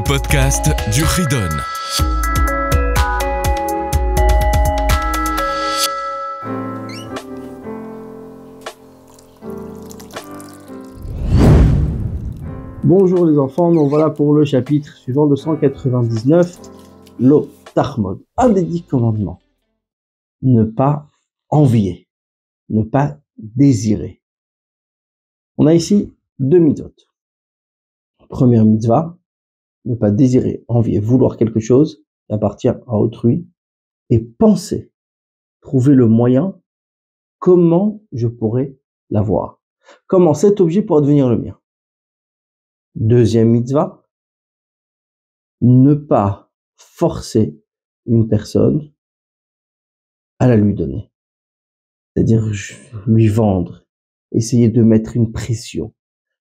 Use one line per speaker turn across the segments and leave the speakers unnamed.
podcast du Ridon.
Bonjour les enfants, nous voilà pour le chapitre suivant 299, lo Tarmod. Un des 10 commandements. Ne pas envier, ne pas désirer. On a ici 2 mitzvot. Première mitzvah, ne pas désirer, envier, vouloir quelque chose qui appartient à autrui et penser, trouver le moyen, comment je pourrais l'avoir. Comment cet objet pourra devenir le mien. Deuxième mitzvah, ne pas forcer une personne à la lui donner. C'est-à-dire lui vendre, essayer de mettre une pression,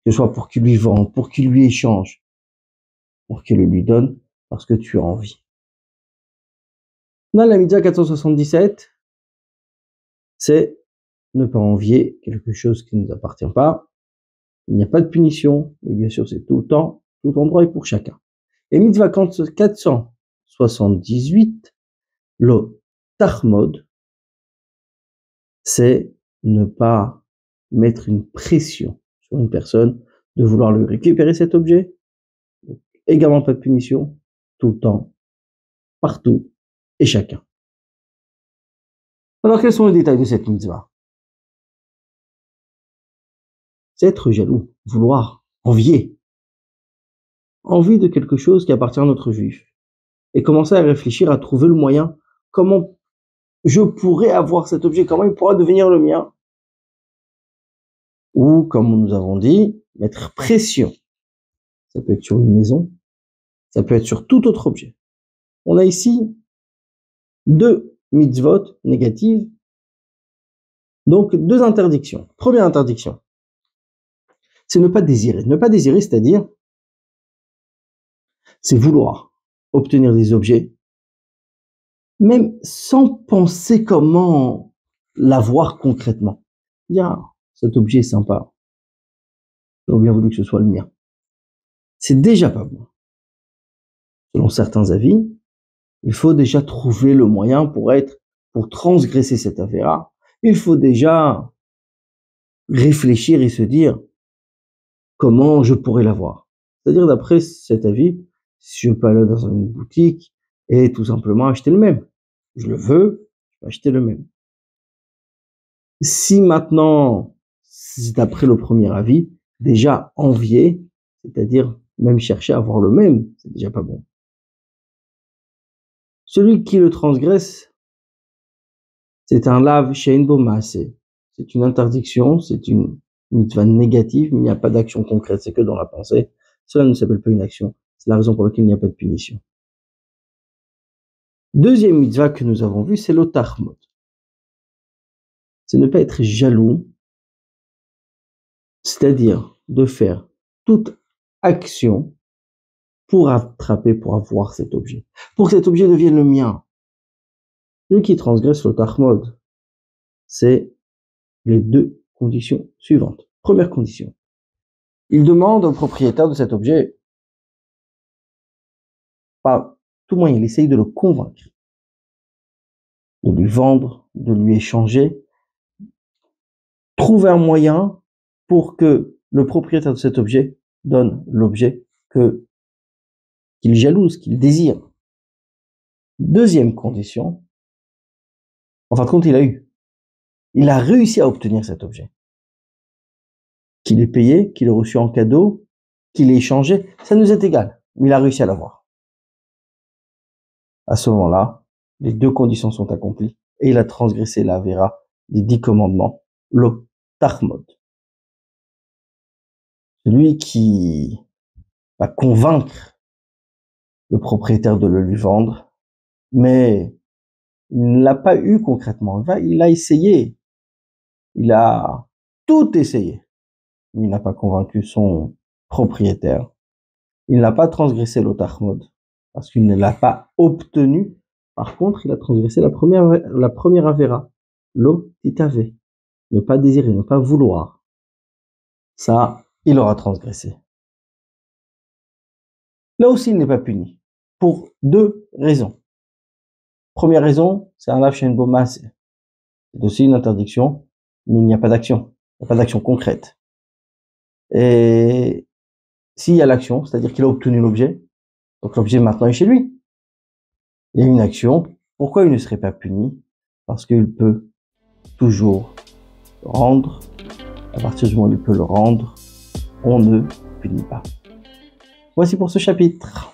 que ce soit pour qu'il lui vende, pour qu'il lui échange, pour qu'il le lui donne parce que tu as envie. Dans la mitzvah 477, c'est ne pas envier quelque chose qui ne nous appartient pas. Il n'y a pas de punition, mais bien sûr c'est tout le temps, tout endroit et pour chacun. Et mitzvah 478, le Tarmod, c'est ne pas mettre une pression sur une personne de vouloir lui récupérer cet objet. Également pas de punition, tout le temps, partout et chacun. Alors quels sont les détails de cette mitzvah? C'est être jaloux, vouloir, envier. Envie de quelque chose qui appartient à notre juif. Et commencer à réfléchir, à trouver le moyen, comment je pourrais avoir cet objet, comment il pourra devenir le mien. Ou, comme nous avons dit, mettre pression. Ça peut être sur une maison, ça peut être sur tout autre objet. On a ici 2 mitzvot négatives, donc 2 interdictions. Première interdiction, c'est ne pas désirer. Ne pas désirer, c'est-à-dire, c'est vouloir obtenir des objets, même sans penser comment l'avoir concrètement. Cet objet est sympa, j'aurais bien voulu que ce soit le mien. C'est déjà pas bon. Selon certains avis, il faut déjà trouver le moyen pour transgresser cette affaire. Il faut déjà réfléchir et se dire comment je pourrais l'avoir. C'est-à-dire, d'après cet avis, si je peux aller dans une boutique et tout simplement acheter le même. Je le veux, je peux acheter le même. Si maintenant, d'après le premier avis, déjà envier, c'est-à-dire même chercher à avoir le même, c'est déjà pas bon. Celui qui le transgresse, c'est un lav shein bo maaseh. C'est une interdiction, c'est une mitzvah négative, mais il n'y a pas d'action concrète, c'est que dans la pensée. Cela ne s'appelle pas une action. C'est la raison pour laquelle il n'y a pas de punition. Deuxième mitzvah que nous avons vu, c'est le Tarmod. C'est ne pas être jaloux, c'est-à-dire de faire toute action pour attraper, pour avoir cet objet. Pour que cet objet devienne le mien. Celui qui transgresse le Tarmod, c'est les 2 conditions suivantes. Première condition. Il demande au propriétaire de cet objet, par tout moyen, il essaye de le convaincre, de lui vendre, de lui échanger, trouver un moyen pour que le propriétaire de cet objet donne l'objet qu'il jalouse, qu'il désire. Deuxième condition, en fin de compte, il a réussi à obtenir cet objet. Qu'il ait payé, qu'il ait reçu en cadeau, qu'il ait échangé, ça nous est égal, mais il a réussi à l'avoir. À ce moment-là, les 2 conditions sont accomplies et il a transgressé la Avera des 10 commandements, le Tarmod. Celui qui va convaincre le propriétaire de le lui vendre, mais il ne l'a pas eu concrètement. Il a essayé, il a tout essayé, mais il n'a pas convaincu son propriétaire. Il n'a pas transgressé le Tarmod parce qu'il ne l'a pas obtenu. Par contre, il a transgressé la première Avera, lo titave, ne pas désirer, ne pas vouloir. Ça, il aura transgressé. Là aussi, il n'est pas puni. Pour deux raisons. Première raison, c'est un lâche boma, c'est aussi une interdiction, mais il n'y a pas d'action. Il n'y a pas d'action concrète. Et s'il y a l'action, c'est-à-dire qu'il a obtenu l'objet, donc l'objet maintenant est chez lui. Il y a une action. Pourquoi il ne serait pas puni? Parce qu'il peut toujours rendre. À partir du moment où il peut le rendre, on ne punit pas. Voici pour ce chapitre.